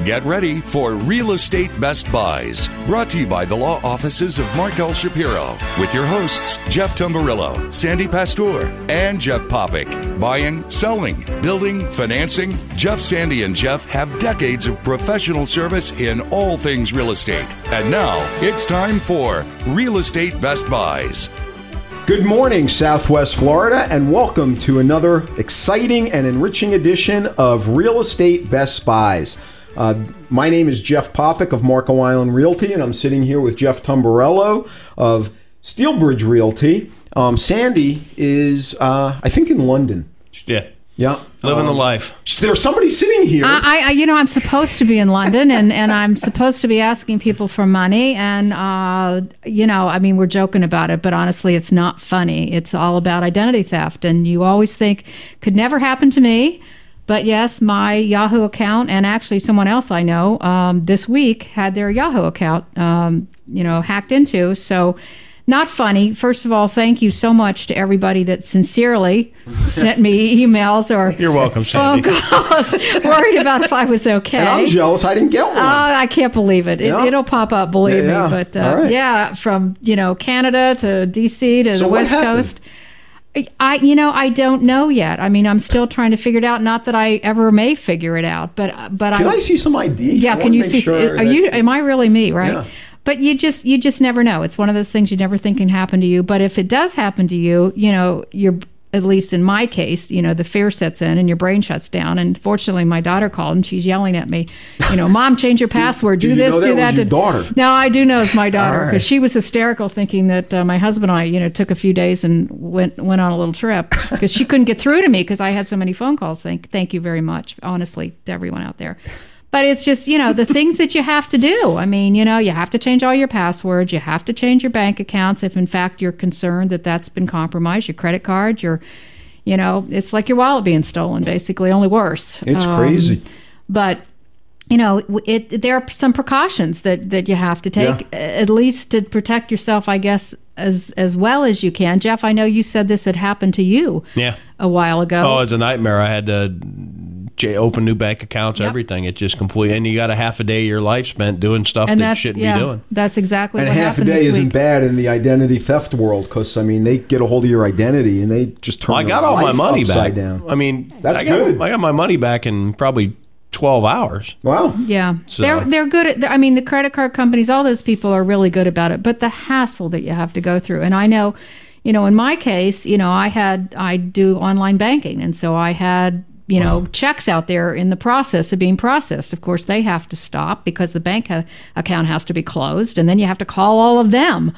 Get ready for Real Estate Best Buys, brought to you by the law offices of Mark L. Shapiro, with your hosts, Jeff Tamburillo, Sandy Pastor, and Jeff Popick. Buying, selling, building, financing, Jeff, Sandy, and Jeff have decades of professional service in all things real estate. And now, it's time for Real Estate Best Buys. Good morning, Southwest Florida, and welcome to another exciting and enriching edition of Real Estate Best Buys. My name is Jeff Popick of Marco Island Realty, and I'm sitting here with Jeff Tamburillo of Steelbridge Realty. Sandy is, I think, in London. Yeah. Living the life. There's somebody sitting here. I'm supposed to be in London, and I'm supposed to be asking people for money. And, we're joking about it, but honestly, it's not funny. It's all about identity theft. And you always think, could never happen to me. But yes, my Yahoo account, and actually someone else I know this week had their Yahoo account, hacked into. So not funny. First of all, thank you so much to everybody that sincerely sent me emails or You're welcome, phone Sandy. calls worried about if I was okay. And I'm jealous I didn't get one. I can't believe it. It'll pop up, believe me. But right. From Canada to DC to the West Coast. I don't know yet. I mean, I'm still trying to figure it out. Not that I ever may figure it out, but Can I see some ID? Yeah, can you see? Am I really me? Right. Yeah. But you just never know. It's one of those things you never think can happen to you. But if it does happen to you, you're, at least in my case, the fear sets in and your brain shuts down. And fortunately, my daughter called and she's yelling at me, Mom, change your password, do this, do that. Was your daughter? No, I do know it's my daughter, because right. she was hysterical thinking that my husband and I, took a few days and went on a little trip because she couldn't get through to me because I had so many phone calls. Thank you very much, honestly, to everyone out there. But it's just, the things that you have to do. I mean, you have to change all your passwords. You have to change your bank accounts if, in fact, you're concerned that that's been compromised. Your credit card, it's like your wallet being stolen, basically, only worse. It's crazy. But, there are some precautions that you have to take, at least to protect yourself, I guess, as well as you can. Jeff, I know you said this had happened to you a while ago. Oh, it's a nightmare. I had to open new bank accounts, everything. It just completely, and you got a half a day of your life spent doing stuff that you shouldn't be doing. That's exactly what And happened this week. half a day isn't bad in the identity theft world because, they get a hold of your identity and they just turn I got all my money back. Down. I mean, that's good. I got my money back in probably 12 hours. Wow. Yeah. So. They're good at, the credit card companies, all those people are really good about it, but the hassle that you have to go through. And I know, in my case, I do online banking. And so I had, checks out there in the process of being processed. Of course, they have to stop because the bank account has to be closed, and then you have to call all of them.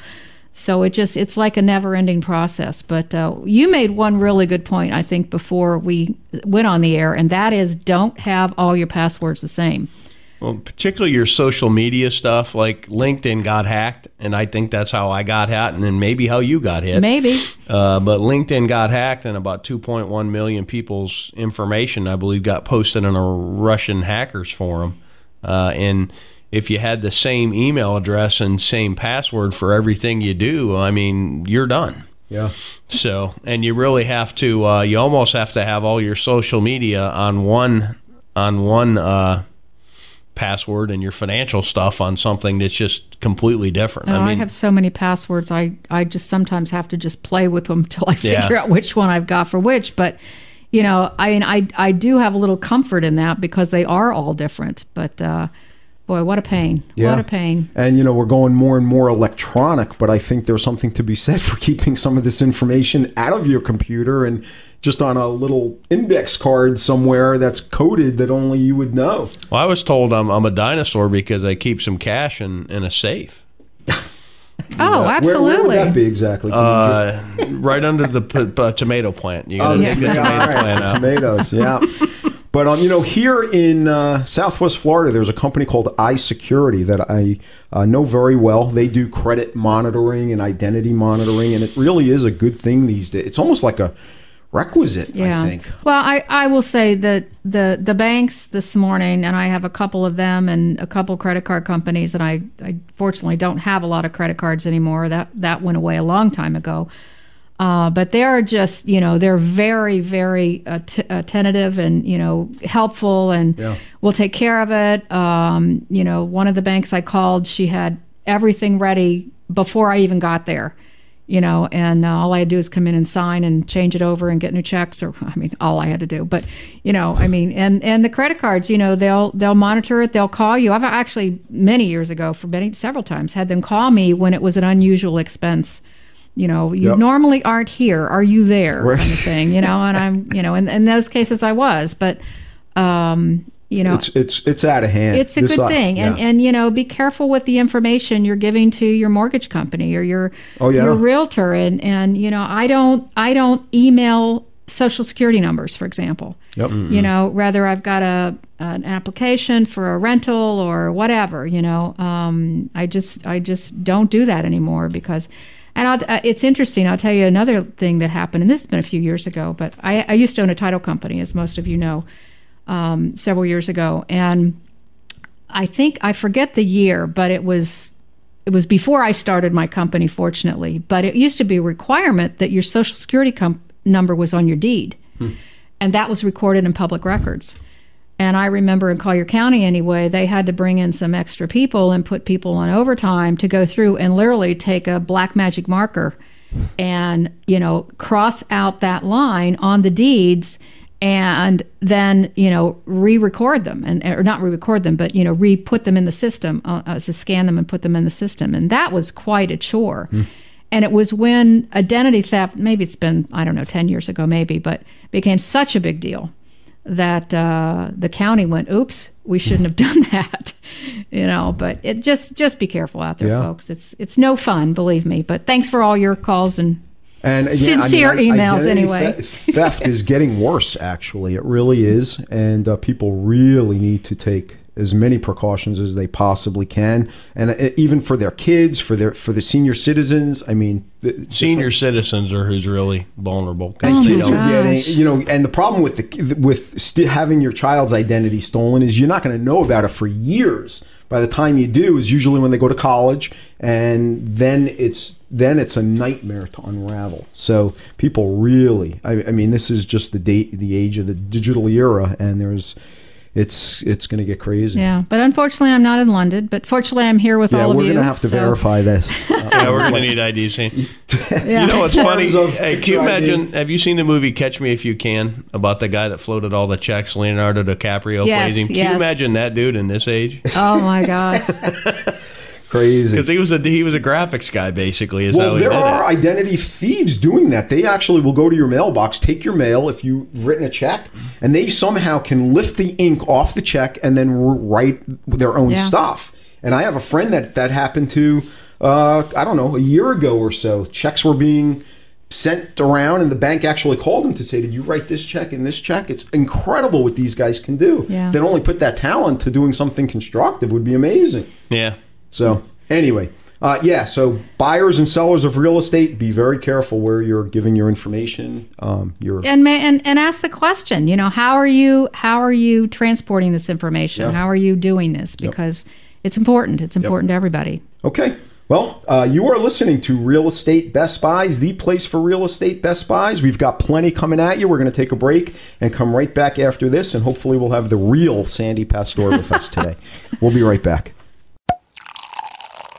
So it's like a never-ending process. But you made one really good point, I think, before we went on the air, and that is don't have all your passwords the same. Well, particularly your social media stuff, like LinkedIn got hacked, and I think that's how I got hacked, and then maybe how you got hit. Maybe. But LinkedIn got hacked, and about 2.1 million people's information, I believe, got posted in a Russian hackers forum. And if you had the same email address and same password for everything you do, you're done. Yeah. So, and you really have to, you almost have to have all your social media on one password and your financial stuff on something that's just completely different. I have so many passwords. I just sometimes have to just play with them till I figure out which one I've got for which. But, I do have a little comfort in that because they are all different. But, boy, what a pain. Yeah. What a pain. And, we're going more and more electronic, but I think there's something to be said for keeping some of this information out of your computer and just on a little index card somewhere that's coded that only you would know. Well, I was told I'm a dinosaur because I keep some cash in a safe. Oh, absolutely. Where would that be exactly? Right under the tomato plant. You got to get the tomato plant out. Tomatoes, yeah. But here in Southwest Florida, there's a company called iSecurity that I know very well. They do credit monitoring and identity monitoring, and it really is a good thing these days. It's almost like a requisite, I think. Well, I will say that the banks this morning, and I have a couple of them and a couple credit card companies, and I fortunately don't have a lot of credit cards anymore. That went away a long time ago. But they're just, they're very, very attentive and, helpful and will take care of it. One of the banks I called, she had everything ready before I even got there, and all I had to do is come in and sign and change it over and get new checks, or, all I had to do. But, and the credit cards, they'll monitor it. They'll call you. I've actually, many years ago, several times, had them call me when it was an unusual expense. You normally aren't here. Are you there? Right. Kind of thing, and I'm, in those cases I was, but, it's out of hand. It's a good thing. And be careful with the information you're giving to your mortgage company or your realtor. And I don't email Social Security numbers, for example. Yep. Rather I've got an application for a rental or whatever, I just don't do that anymore because. And it's interesting. I'll tell you another thing that happened, and this has been a few years ago, but I used to own a title company, as most of you know, several years ago. And I forget the year, but it was before I started my company, fortunately. But it used to be a requirement that your Social Security number was on your deed. And that was recorded in public records. And I remember in Collier County anyway, they had to bring in some extra people and put people on overtime to go through and literally take a black magic marker and, cross out that line on the deeds and then, re-record them or not re-record them, but, re-put them in the system, to scan them and put them in the system. And that was quite a chore. And it was when identity theft, maybe it's been, 10 years ago maybe, but became such a big deal that the county went, oops, we shouldn't have done that, but it just be careful out there, folks. It's no fun, believe me, but thanks for all your calls and again, sincere emails anyway. Theft is getting worse, actually. It really is. And people really need to take as many precautions as they possibly can, and even for their kids, for the senior citizens. Senior citizens are who's really vulnerable. And kids are getting, and the problem with having your child's identity stolen is you're not going to know about it for years. By the time you do, is usually when they go to college, and then it's a nightmare to unravel. So people really, this is just the age of the digital era, and it's going to get crazy. Yeah, but unfortunately, I'm not in London. But fortunately, I'm here with all of you. Yeah, we're going to have to verify this. We're going to need IDs. You know what's funny? Hey, can you imagine? Have you seen the movie Catch Me If You Can about the guy that floated all the checks? Leonardo DiCaprio plays him. Can you imagine that dude in this age? Oh my God. Crazy. Because he was a graphics guy, basically. There are identity thieves doing that. They actually will go to your mailbox, take your mail if you've written a check, and they somehow can lift the ink off the check and then write their own stuff. And I have a friend that happened to, a year ago or so. Checks were being sent around, and the bank actually called him to say, did you write this check and this check? It's incredible what these guys can do. Yeah. They'd only put that talent to doing something constructive would be amazing. Yeah. So anyway, so buyers and sellers of real estate, be very careful where you're giving your information. And ask the question, how are you transporting this information? Yeah. How are you doing this? Because it's important. It's important to everybody. Okay. Well, you are listening to Real Estate Best Buys, the place for real estate Best Buys. We've got plenty coming at you. We're going to take a break and come right back after this, and hopefully we'll have the real Sandy Pastor with us today. We'll be right back.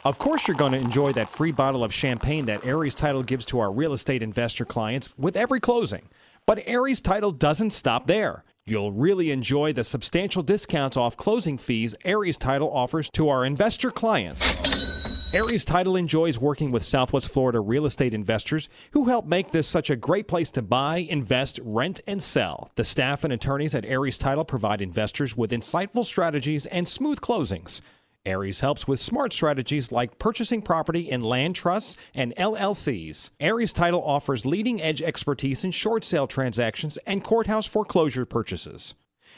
Of course you're going to enjoy that free bottle of champagne that Aries Title gives to our real estate investor clients with every closing. But Aries Title doesn't stop there. You'll really enjoy the substantial discounts off closing fees Aries Title offers to our investor clients. Aries Title enjoys working with Southwest Florida real estate investors who help make this such a great place to buy, invest, rent, and sell. The staff and attorneys at Aries Title provide investors with insightful strategies and smooth closings. Aries helps with smart strategies like purchasing property in land trusts and LLCs. Aries Title offers leading-edge expertise in short sale transactions and courthouse foreclosure purchases.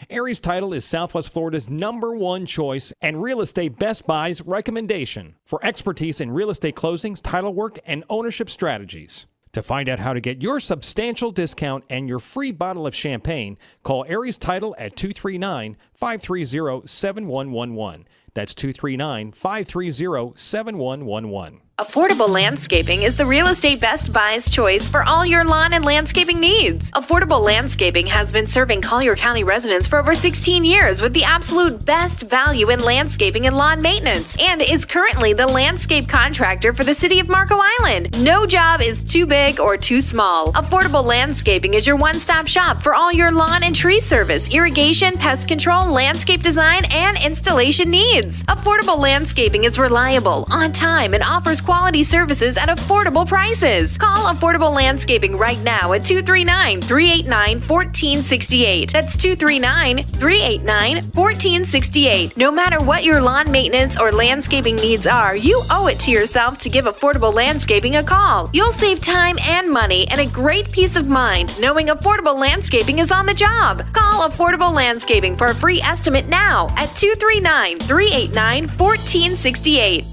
Aries Title is Southwest Florida's #1 choice and Real Estate Best Buys recommendation for expertise in real estate closings, title work, and ownership strategies. To find out how to get your substantial discount and your free bottle of champagne, call Aries Title at 239-530-7111. That's 239-530-7111. Affordable Landscaping is the real estate Best Buy's choice for all your lawn and landscaping needs. Affordable Landscaping has been serving Collier County residents for over 16 years with the absolute best value in landscaping and lawn maintenance, and is currently the landscape contractor for the city of Marco Island. No job is too big or too small. Affordable Landscaping is your one-stop shop for all your lawn and tree service, irrigation, pest control, landscape design, and installation needs. Affordable Landscaping is reliable, on time, and offers quality services at affordable prices. Call Affordable Landscaping right now at 239-389-1468. That's 239-389-1468. No matter what your lawn maintenance or landscaping needs are, you owe it to yourself to give Affordable Landscaping a call. You'll save time and money and a great peace of mind knowing Affordable Landscaping is on the job. Call Affordable Landscaping for a free estimate now at 239-389-1468.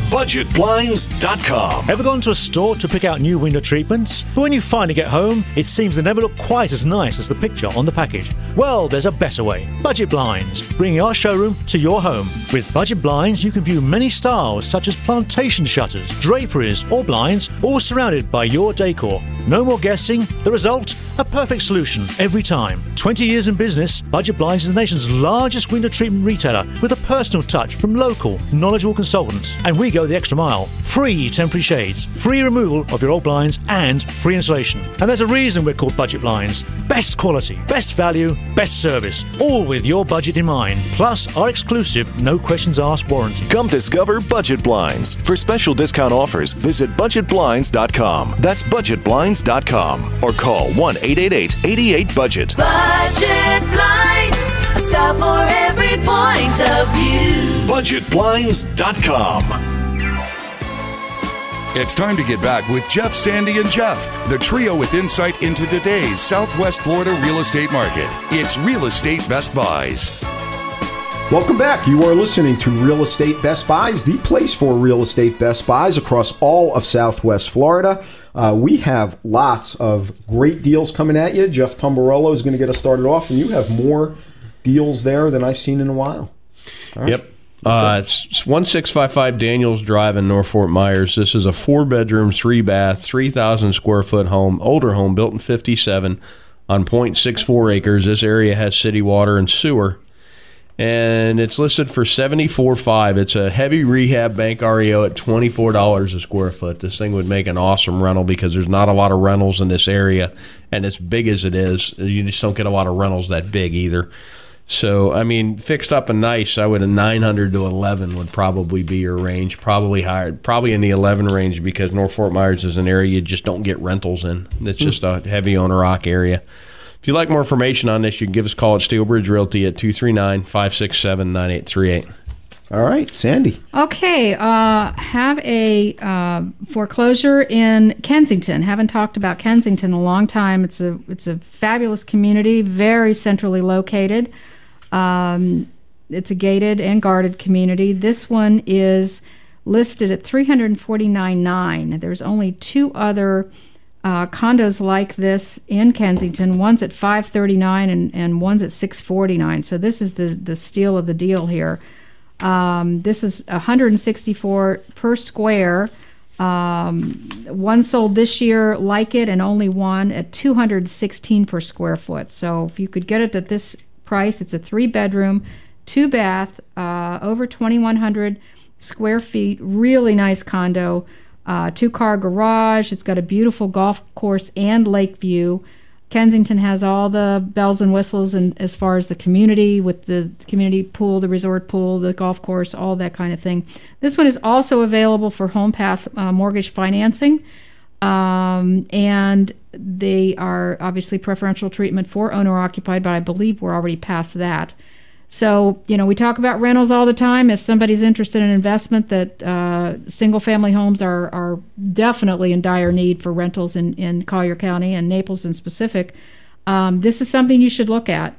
BudgetBlinds.com. Ever gone to a store to pick out new window treatments? But when you finally get home, it seems they never look quite as nice as the picture on the package. Well, there's a better way. Budget Blinds, bringing our showroom to your home. With Budget Blinds, you can view many styles such as plantation shutters, draperies, or blinds, all surrounded by your decor. No more guessing. The result? A perfect solution every time. 20 years in business, Budget Blinds is the nation's largest window treatment retailer with a personal touch from local, knowledgeable consultants. And we go the extra mile. Free temporary shades, free removal of your old blinds, and free installation. And there's a reason we're called Budget Blinds. Best quality, best value, best service, all with your budget in mind. Plus our exclusive no questions asked warranty. Come discover Budget Blinds. For special discount offers, visit BudgetBlinds.com. That's BudgetBlinds.com. Or call 1-888-88-BUDGET. Budget Blinds, a style for every point of view. BudgetBlinds.com. It's time to get back with Jeff, Sandy, and Jeff, the trio with insight into today's Southwest Florida real estate market. It's Real Estate Best Buys. Welcome back. You are listening to Real Estate Best Buys, the place for real estate Best Buys across all of Southwest Florida. We have lots of great deals coming at you. Jeff Tombarello is going to get us started off, and you have more deals there than I've seen in a while. All right. Yep. It's 1655 Daniels Drive in North Fort Myers. This is a 4-bedroom, 3-bath, 3,000 square foot home, older home built in 57 on 0.64 acres. This area has city water and sewer. And it's listed for $74,500. It's a heavy rehab bank REO at $24 a square foot. This thing would make an awesome rental because there's not a lot of rentals in this area. And as big as it is, you just don't get a lot of rentals that big either. So, I mean, fixed up and nice, I would a 900 to 11 would probably be your range, probably higher, probably in the 11 range because North Fort Myers is an area you just don't get rentals in. It's just a heavy owner-occ area. If you'd like more information on this, you can give us a call at Steelbridge Realty at 239-567-9838. All right, Sandy. Okay, have a foreclosure in Kensington. Haven't talked about Kensington in a long time. It's a fabulous community, very centrally located. It's a gated and guarded community. This one is listed at $349,900. There's only 2 other condos like this in Kensington. One's at $539,000 and one's at $649,000. So this is the steal of the deal here. This is $164 per square. One sold this year like it, and only one at $216 per square foot. So if you could get it at this price, it's a 3-bedroom, 2-bath, over 2,100 square feet, really nice condo, 2-car garage. It's got a beautiful golf course and lake view. Kensington has all the bells and whistles, and as far as the community, with the community pool, the resort pool, the golf course, all that kind of thing. This one is also available for HomePath mortgage financing, and they are obviously preferential treatment for owner-occupied, but I believe we're already past that. So, we talk about rentals all the time. If somebody's interested in investment, that single-family homes are definitely in dire need for rentals in Collier County and Naples in specific, this is something you should look at.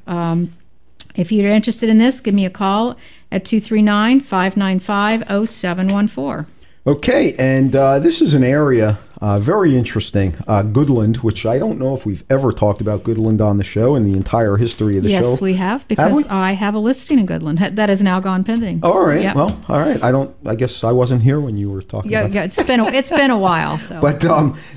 If you're interested in this, give me a call at 239-595-0714. Okay, and this is an area Very interesting. Goodland, which I don't know if we've ever talked about Goodland on the show in the entire history of the show. Yes, we have, because I have a listing in Goodland that has now gone pending. Oh, all right. Yep. Well, all right. I guess I wasn't here when you were talking about that. It's been a while. So. But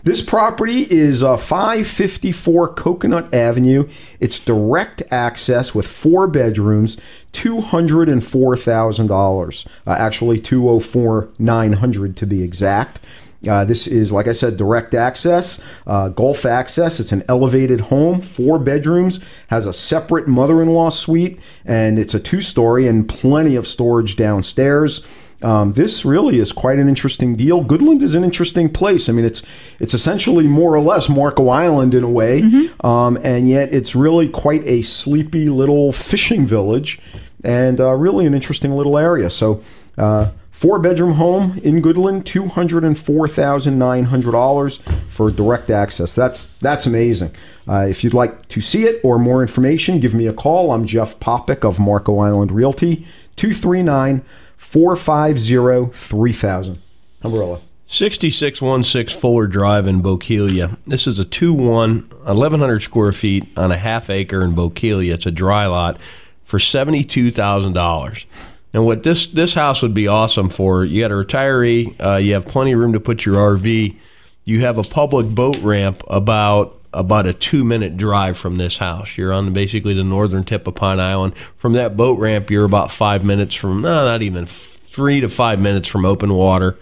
this property is 554 Coconut Avenue. It's direct access with 4 bedrooms, $204,000. Actually, $204,900 to be exact. This is, like I said, direct access, Gulf access. It's an elevated home, 4 bedrooms, has a separate mother-in-law suite, and it's a 2-story and plenty of storage downstairs. This really is quite an interesting deal. Goodland is an interesting place. I mean, it's essentially more or less Marco Island in a way, and yet it's really quite a sleepy little fishing village, and really an interesting little area. So 4-bedroom home in Goodland, $204,900 for direct access. That's amazing. If you'd like to see it or more information, give me a call. I'm Jeff Popick of Marco Island Realty, 239-450-3000. Umbrella. 6616 Fuller Drive in Bokeelia. This is a 2-1, 1,100 square feet on a half acre in Bokeelia. It's a dry lot for $72,000. And what this house would be awesome for, you got a retiree, you have plenty of room to put your RV, you have a public boat ramp about a 2-minute drive from this house. You're on basically the northern tip of Pine Island. From that boat ramp, you're about 5 minutes from, not even 3 to 5 minutes from open water.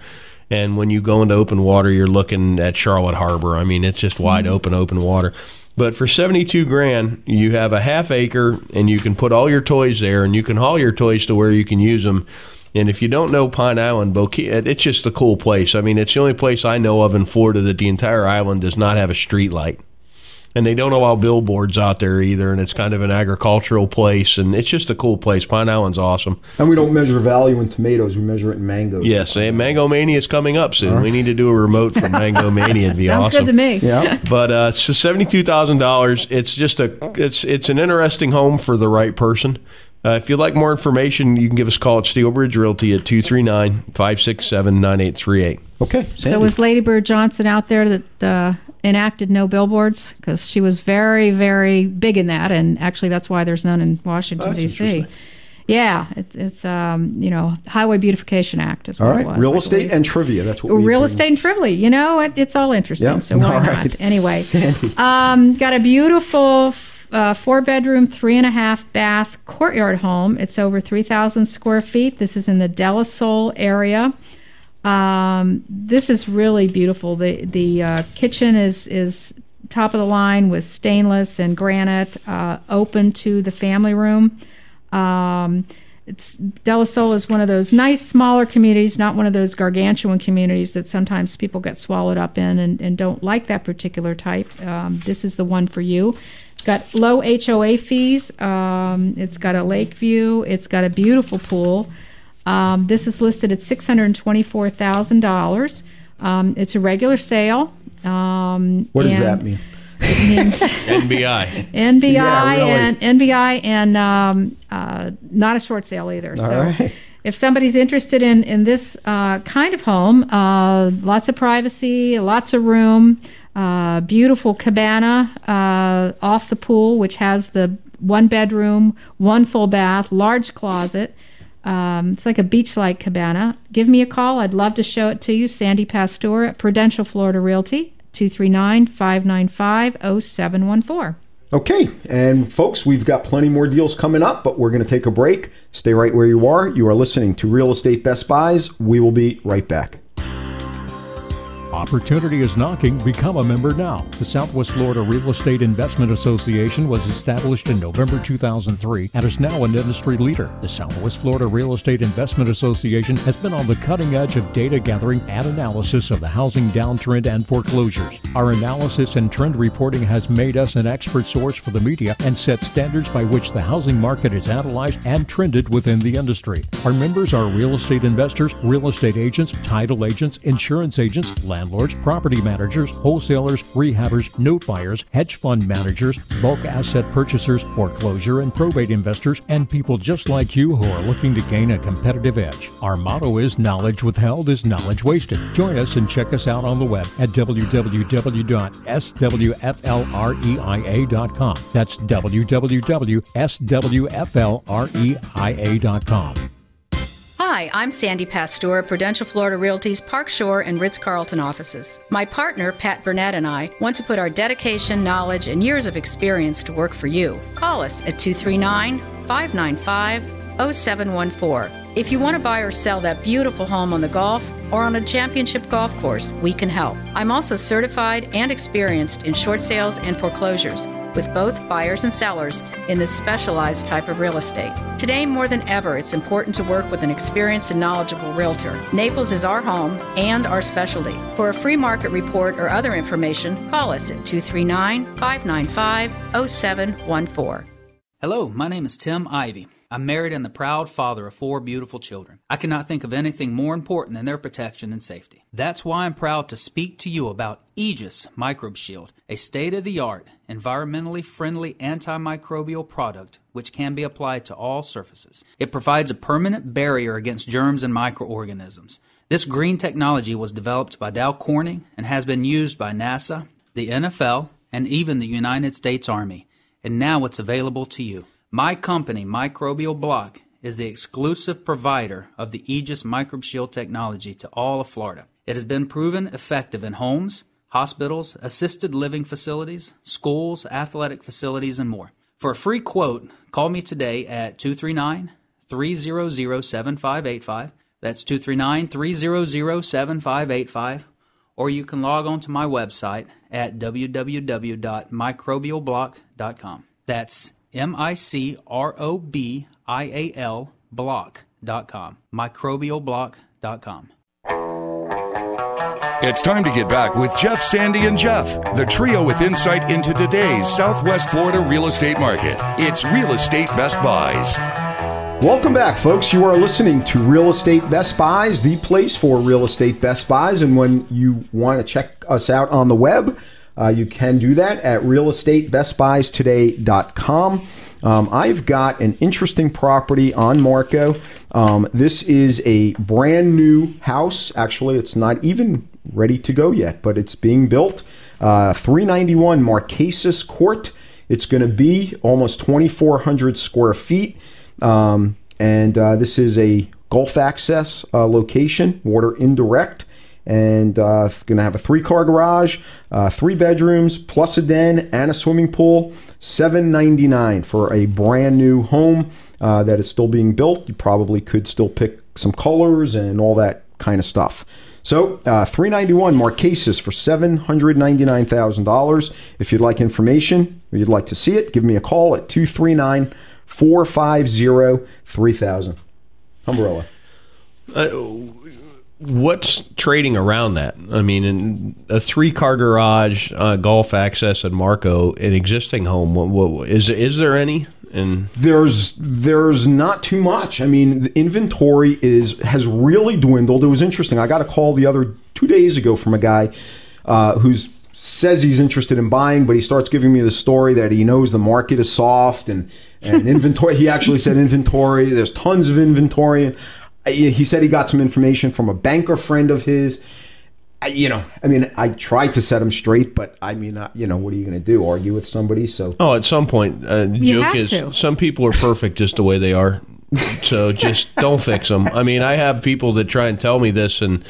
And when you go into open water, you're looking at Charlotte Harbor. I mean, it's just wide open water. But for $72,000, you have a half acre, and you can put all your toys there, and you can haul your toys to where you can use them. And if you don't know Pine Island, it's just a cool place. I mean, it's the only place I know of in Florida that the entire island does not have a street light. And they don't allow billboards out there either, and it's kind of an agricultural place, and it's just a cool place. Pine Island's awesome. And we don't measure value in tomatoes, we measure it in mangoes. Yes, and Mango Mania is coming up soon. We need to do a remote for Mango Mania. It'd be Sounds awesome. good to me. Yeah. But so $72,000. It's just it's an interesting home for the right person. If you'd like more information, you can give us a call at Steel Bridge Realty at 239-567-9838. Okay. Sandy. So was Lady Bird Johnson out there that enacted no billboards? Because she was very, very big in that, and actually that's why there's none in Washington, D.C. Yeah, it's Highway Beautification Act is what it was. All right, real estate and trivia. That's what we real estate and trivia. It's all interesting. Yeah. So why All not? right. Anyway, Sandy. got a beautiful 4-bedroom, 3.5 bath courtyard home. It's over 3,000 square feet. This is in the De La Salle area. This is really beautiful. The kitchen is top of the line with stainless and granite, open to the family room. De La Salle is one of those nice smaller communities, not one of those gargantuan communities that sometimes people get swallowed up in and don't like that particular type. This is the one for you. It's got low HOA fees. It's got a lake view. It's got a beautiful pool. This is listed at $624,000. It's a regular sale. What does that mean? It means NBI. NBI really. and NBI and not a short sale either. All So right. if somebody's interested in this kind of home, lots of privacy, lots of room, beautiful cabana off the pool, which has the 1-bedroom, 1 full bath, large closet. It's like a beach-like cabana. Give me a call. I'd love to show it to you. Sandy Pastor at Prudential Florida Realty, 239-595-0714. Okay, and folks, we've got plenty more deals coming up, but we're going to take a break. Stay right where you are. You are listening to Real Estate Best Buys. We will be right back. Opportunity is knocking. Become a member now. The Southwest Florida Real Estate Investment Association was established in November 2003 and is now an industry leader. The Southwest Florida Real Estate Investment Association has been on the cutting edge of data gathering and analysis of the housing downtrend and foreclosures. Our analysis and trend reporting has made us an expert source for the media and set standards by which the housing market is analyzed and trended within the industry. Our members are real estate investors, real estate agents, title agents, insurance agents, land landlords, property managers, wholesalers, rehabbers, note buyers, hedge fund managers, bulk asset purchasers, foreclosure and probate investors, and people just like you who are looking to gain a competitive edge. Our motto is knowledge withheld is knowledge wasted. Join us and check us out on the web at www.swfleia.com. That's www.swfleia.com. Hi, I'm Sandy Pasteur, Prudential Florida Realty's Park Shore and Ritz-Carlton offices. My partner, Pat Burnett, and I want to put our dedication, knowledge, and years of experience to work for you. Call us at 239-595-0714. If you want to buy or sell that beautiful home on the Gulf or on a championship golf course, we can help. I'm also certified and experienced in short sales and foreclosures with both buyers and sellers in this specialized type of real estate. Today, more than ever, it's important to work with an experienced and knowledgeable realtor. Naples is our home and our specialty. For a free market report or other information, call us at 239-595-0714. Hello, my name is Tim Ivey. I'm married and the proud father of 4 beautiful children. I cannot think of anything more important than their protection and safety. That's why I'm proud to speak to you about Aegis Microbe Shield, a state-of-the-art, environmentally friendly antimicrobial product which can be applied to all surfaces. It provides a permanent barrier against germs and microorganisms. This green technology was developed by Dow Corning and has been used by NASA, the NFL, and even the United States Army. And now it's available to you. My company, Microbial Block, is the exclusive provider of the Aegis Microbe Shield technology to all of Florida. It has been proven effective in homes, hospitals, assisted living facilities, schools, athletic facilities, and more. For a free quote, call me today at 239-300-7585. That's 239-300-7585. Or you can log on to my website at www.microbialblock.com. That's MICROBIAL block.com. Microbialblock.com. It's time to get back with Jeff, Sandy, and Jeff, the trio with insight into today's Southwest Florida real estate market. It's Real Estate Best Buys. Welcome back, folks. You are listening to Real Estate Best Buys, the place for real estate best buys. And when you want to check us out on the web, you can do that at realestatebestbuystoday.com. I've got an interesting property on Marco. This is a brand new house. Actually, it's not even ready to go yet, but it's being built. 391 Marquesas Court. It's going to be almost 2,400 square feet. And this is a Gulf access location, water indirect. And it's going to have a 3-car garage, 3 bedrooms, plus a den and a swimming pool. $799 for a brand new home that is still being built. You probably could still pick some colors and all that kind of stuff. So 391 Marquesas for $799,000. If you'd like information or you'd like to see it, give me a call at 239-450-3000. Umbrella. What's trading around that? I mean, in a 3-car garage, Gulf access, and Marco, an existing home. What is there any? And there's not too much. I mean, the inventory has really dwindled. It was interesting. I got a call 2 days ago from a guy who says he's interested in buying, but he starts giving me the story that he knows the market is soft and inventory. He actually said inventory. There's tons of inventory. And he said he got some information from a banker friend of his. I tried to set him straight, but what are you going to do? Argue with somebody? So at some point, joke is some people are perfect just the way they are. So just don't fix them. I mean, I have people that try and tell me this, and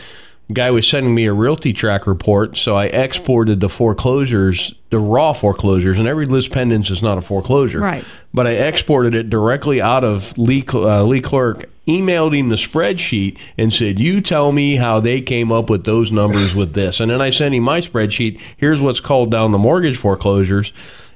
guy was sending me a realty track report, so I exported the foreclosures, the raw foreclosures, and every list pendants is not a foreclosure. Right. But I exported it directly out of Lee Clerk, emailed him the spreadsheet, and said, you tell me how they came up with those numbers with this. And then I sent him my spreadsheet. Here's what's called down the mortgage foreclosures.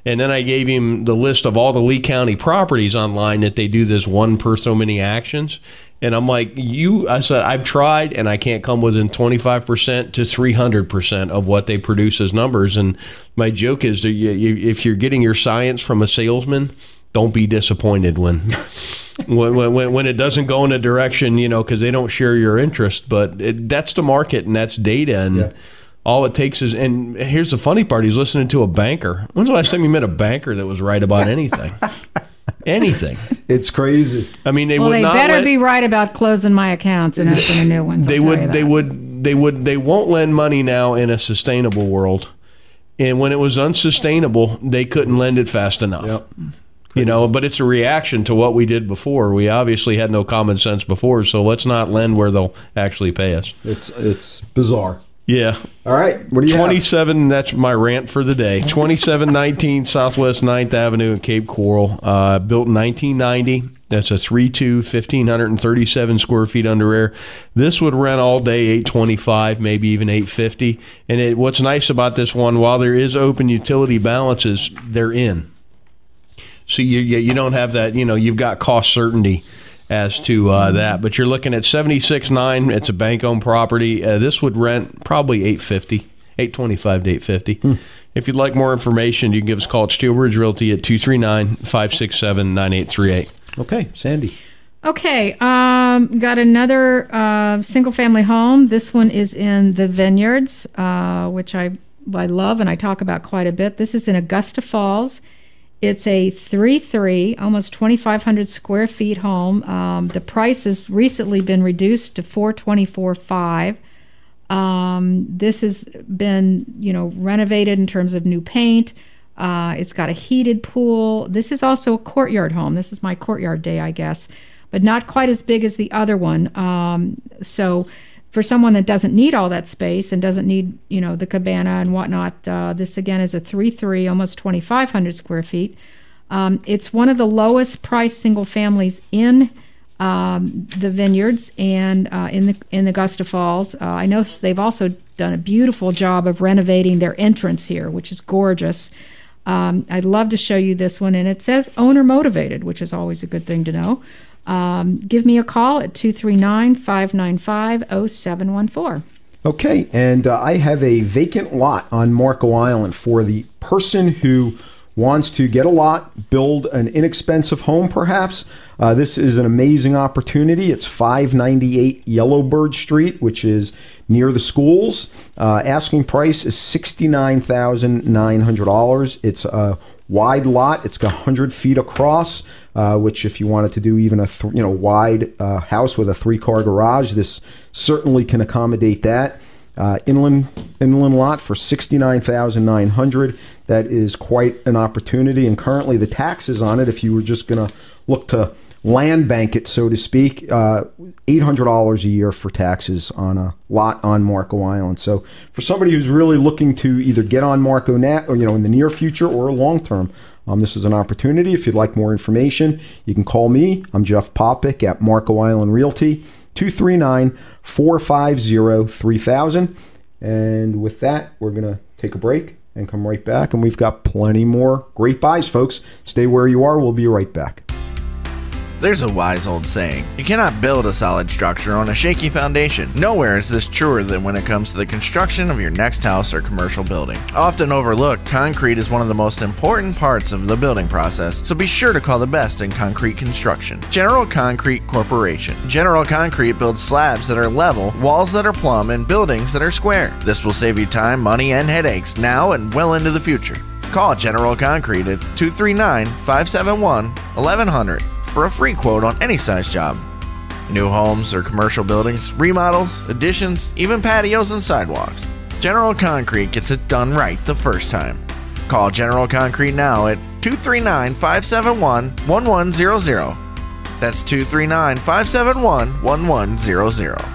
And then I gave him the list of all the Lee County properties online that they do this 1 per so many actions. And I'm like, I said, I've tried, and I can't come within 25% to 300% of what they produce as numbers. And my joke is, if you're getting your science from a salesman, don't be disappointed when it doesn't go in a direction, because they don't share your interest. But that's the market, and that's data. And All it takes is, and here's the funny part, he's listening to a banker. When's the last time you met a banker that was right about anything? Anything. It's crazy. I mean, they better be right about closing my accounts and opening new ones. They won't lend money now in a sustainable world. And when it was unsustainable, they couldn't lend it fast enough. Yep. You know, but it's a reaction to what we did before. We obviously had no common sense before, so let's not lend where they'll actually pay us. It's bizarre. Yeah. All right. What do you 27, have? That's my rant for the day. 2719 Southwest 9th Avenue in Cape Coral. Built in 1990. That's a 3.2, 1,537 square feet under air. This would rent all day, $825, maybe even $850. And what's nice about this one, while there is open utility balances, they're in. So you don't have that, you've got cost certainty as to that. But you're looking at 76.9. It's a bank-owned property. This would rent probably $825 to $850. If you'd like more information, you can give us a call at Steel Bridge Realty at 239-567-9838. Okay, Sandy. Okay, got another single-family home. This one is in the Vineyards, which I love and I talk about quite a bit. This is in Augusta Falls. It's a 3.3, almost 2,500 square feet home. The price has recently been reduced to $424,500. This has been, renovated in terms of new paint. It's got a heated pool. This is also a courtyard home. This is my courtyard day, I guess, but not quite as big as the other one. So for someone that doesn't need all that space and doesn't need, the cabana and whatnot, this again is a 3.3, almost 2,500 square feet. It's one of the lowest priced single families in the Vineyards and in Augusta Falls. I know they've also done a beautiful job of renovating their entrance here, which is gorgeous. I'd love to show you this one, and it says owner motivated, which is always a good thing to know. Give me a call at 239-595-0714. Okay, and I have a vacant lot on Marco Island for the person who wants to get a lot, build an inexpensive home perhaps. This is an amazing opportunity. It's 598 Yellowbird Street, which is near the schools. Asking price is $69,900. It's a wide lot. It's got 100 feet across, which if you wanted to do even a wide house with a 3-car garage, this certainly can accommodate that. Inland lot for $69,900. That is quite an opportunity, and currently the taxes on it, if you were just going to look to land bank it, so to speak, $800 a year for taxes on a lot on Marco Island. So for somebody who's really looking to either get on Marco now, or in the near future or long term, this is an opportunity. If you'd like more information, you can call me. I'm Jeff Popick at Marco Island Realty, 239-450-3000. And with that, we're going to take a break and come right back. And we've got plenty more great buys, folks. Stay where you are. We'll be right back. There's a wise old saying, you cannot build a solid structure on a shaky foundation. Nowhere is this truer than when it comes to the construction of your next house or commercial building. Often overlooked, concrete is one of the most important parts of the building process, so be sure to call the best in concrete construction. General Concrete Corporation. General Concrete builds slabs that are level, walls that are plumb, and buildings that are square. This will save you time, money, and headaches now and well into the future. Call General Concrete at 239-571-1100. for a free quote on any size job. New homes or commercial buildings, remodels, additions, even patios and sidewalks. General Concrete gets it done right the first time. Call General Concrete now at 239-571-1100. That's 239-571-1100.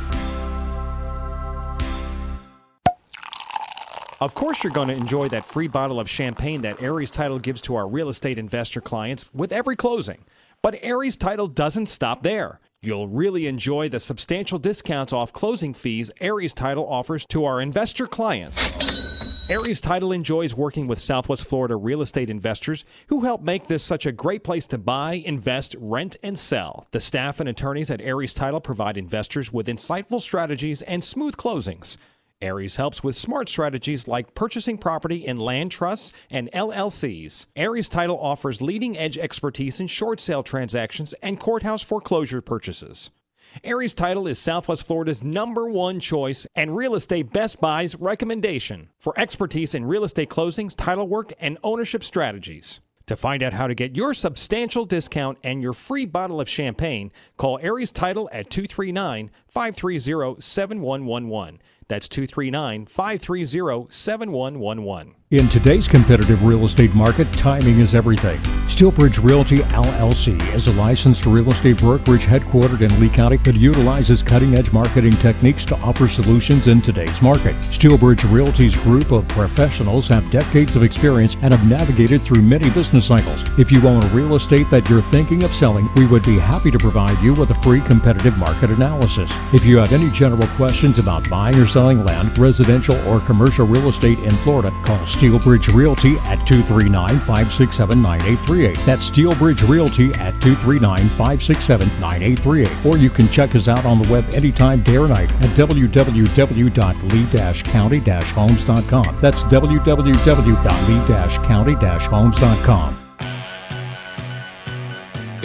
Of course, you're going to enjoy that free bottle of champagne that Aries Title gives to our real estate investor clients with every closing. But Aries Title doesn't stop there. You'll really enjoy the substantial discounts off closing fees Aries Title offers to our investor clients. Aries Title enjoys working with Southwest Florida real estate investors who help make this such a great place to buy, invest, rent, and sell. The staff and attorneys at Aries Title provide investors with insightful strategies and smooth closings. Aries helps with smart strategies like purchasing property in land trusts and LLCs. Aries Title offers leading-edge expertise in short sale transactions and courthouse foreclosure purchases. Aries Title is Southwest Florida's #1 choice and Real Estate Best Buy's recommendation for expertise in real estate closings, title work, and ownership strategies. To find out how to get your substantial discount and your free bottle of champagne, call Aries Title at 239-530-7111. That's 239-530-7111. In today's competitive real estate market, timing is everything. Steelbridge Realty LLC is a licensed real estate brokerage headquartered in Lee County that utilizes cutting-edge marketing techniques to offer solutions in today's market. Steelbridge Realty's group of professionals have decades of experience and have navigated through many business cycles. If you own real estate that you're thinking of selling, we would be happy to provide you with a free competitive market analysis. If you have any general questions about buying or selling land, residential or commercial real estate in Florida, call Steelbridge Realty at 239-567-9838. That's Steelbridge Realty at 239-567-9838. Or you can check us out on the web anytime, day or night at www.lee-county-homes.com. That's www.lee-county-homes.com.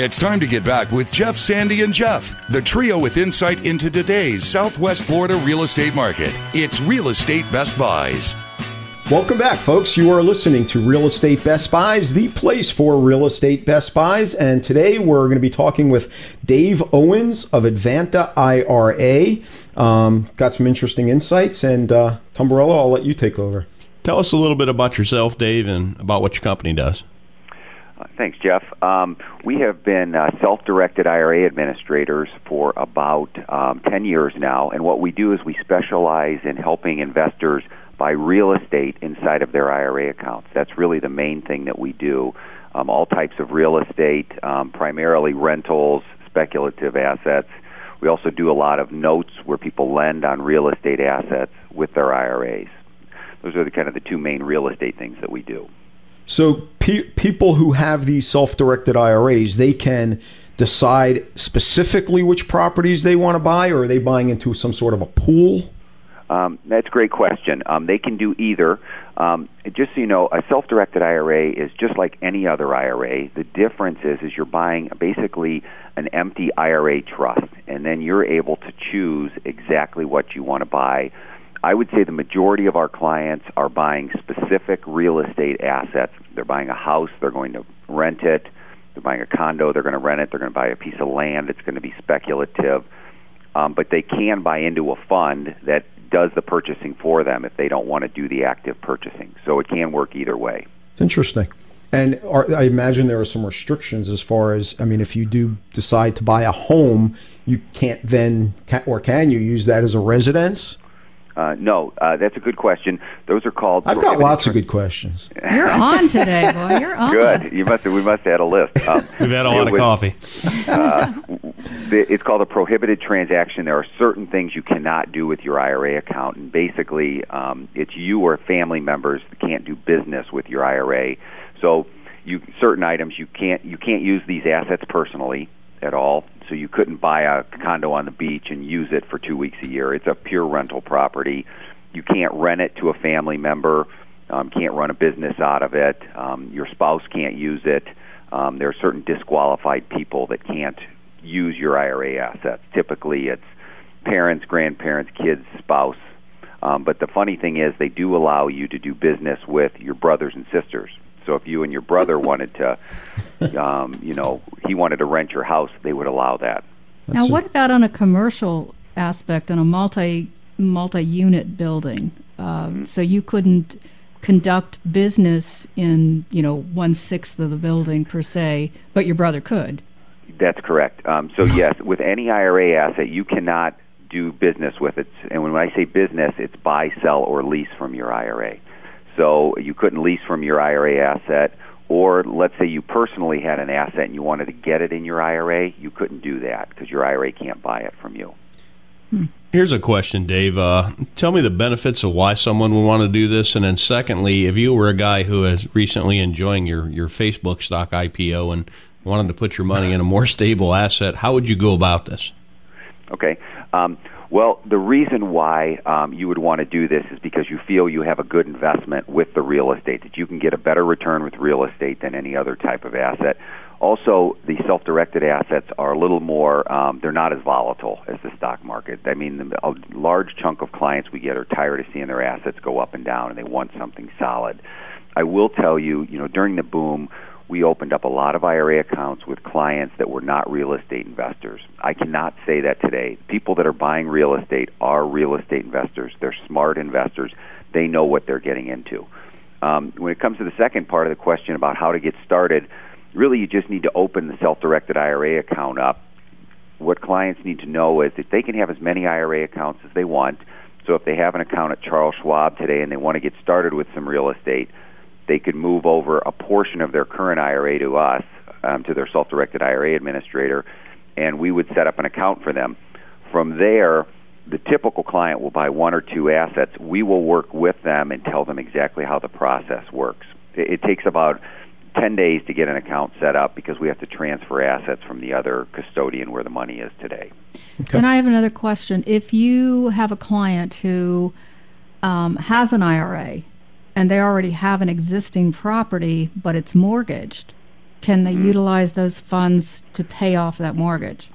It's time to get back with Jeff, Sandy, and Jeff, the trio with insight into today's Southwest Florida real estate market. It's Real Estate Best Buys. Welcome back, folks. You are listening to Real Estate Best Buys, the place for real estate best buys. And today we're going to be talking with Dave Owens of Advanta IRA. Got some interesting insights. And Tumbarello, I'll let you take over. Tell us a little bit about yourself, Dave, and about what your company does. Thanks, Jeff. We have been self-directed IRA administrators for about 10 years now. And what we do is we specialize in helping investors buy real estate inside of their IRA accounts. That's really the main thing that we do. All types of real estate, primarily rentals, speculative assets. We also do a lot of notes where people lend on real estate assets with their IRAs. Those are the two main real estate things that we do. So people who have these self-directed IRAs, they can decide specifically which properties they want to buy, or are they buying into some sort of a pool? That's a great question. They can do either. Just so you know, a self-directed IRA is just like any other IRA. The difference is you're buying basically an empty IRA trust, and then you're able to choose exactly what you want to buy. I would say the majority of our clients are buying specific real estate assets. They're buying a house, they're going to rent it. They're buying a condo, they're going to rent it. They're going to buy a piece of land, it's going to be speculative. But they can buy into a fund that does the purchasing for them if they don't want to do the active purchasing. So it can work either way. Interesting. And I imagine there are some restrictions as far as, if you do decide to buy a home, you can't then, or can you use that as a residence? No, that's a good question. Those are called... I've got lots of good questions. You're on today, boy. You're on. Good. We must have had a list. We've had a lot of coffee. It's called a prohibited transaction. There are certain things you cannot do with your IRA account, and basically it's you or family members that can't do business with your IRA. So certain items you can't use these assets personally at all. So you couldn't buy a condo on the beach and use it for 2 weeks a year. It's a pure rental property. You can't rent it to a family member. Can't run a business out of it. Your spouse can't use it. There are certain disqualified people that can't use your IRA assets. Typically, it's parents, grandparents, kids, spouse. But the funny thing is they do allow you to do business with your brothers and sisters. So if you and your brother wanted to, he wanted to rent your house, they would allow that. Now, what about on a commercial aspect, on a multi-unit building? So you couldn't conduct business in, 1/6 of the building per se, but your brother could. That's correct. So yes, with any IRA asset, you cannot do business with it. And when I say business, it's buy, sell, or lease from your IRA. So you couldn't lease from your IRA asset, or let's say you personally had an asset and you wanted to get it in your IRA, you couldn't do that because your IRA can't buy it from you. Here's a question, Dave. Tell me the benefits of why someone would want to do this, and then secondly, if you were a guy who is recently enjoying your Facebook stock IPO and wanted to put your money in a more stable asset, how would you go about this? Okay. Well, the reason why you would want to do this is because you feel you have a good investment with the real estate, that you can get a better return with real estate than any other type of asset. Also, the self-directed assets are a little more, they're not as volatile as the stock market. I mean, a large chunk of clients we get are tired of seeing their assets go up and down, and they want something solid. I will tell you, during the boom, we opened up a lot of IRA accounts with clients that were not real estate investors. I cannot say that today. People that are buying real estate are real estate investors. They're smart investors. They know what they're getting into. When it comes to the second part of the question about how to get started, really you just need to open the self-directed IRA account up. What clients need to know is that they can have as many IRA accounts as they want. So if they have an account at Charles Schwab today and they want to get started with some real estate, they could move over a portion of their current IRA to us, to their self-directed IRA administrator, and we would set up an account for them. From there, the typical client will buy one or two assets. We will work with them and tell them exactly how the process works. It takes about 10 days to get an account set up because we have to transfer assets from the other custodian where the money is today. Okay. And I have another question. If you have a client who has an IRA, and they already have an existing property, but it's mortgaged, can they utilize those funds to pay off that mortgage?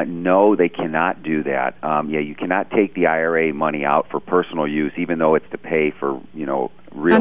No, they cannot do that. You cannot take the IRA money out for personal use, even though it's to pay for, real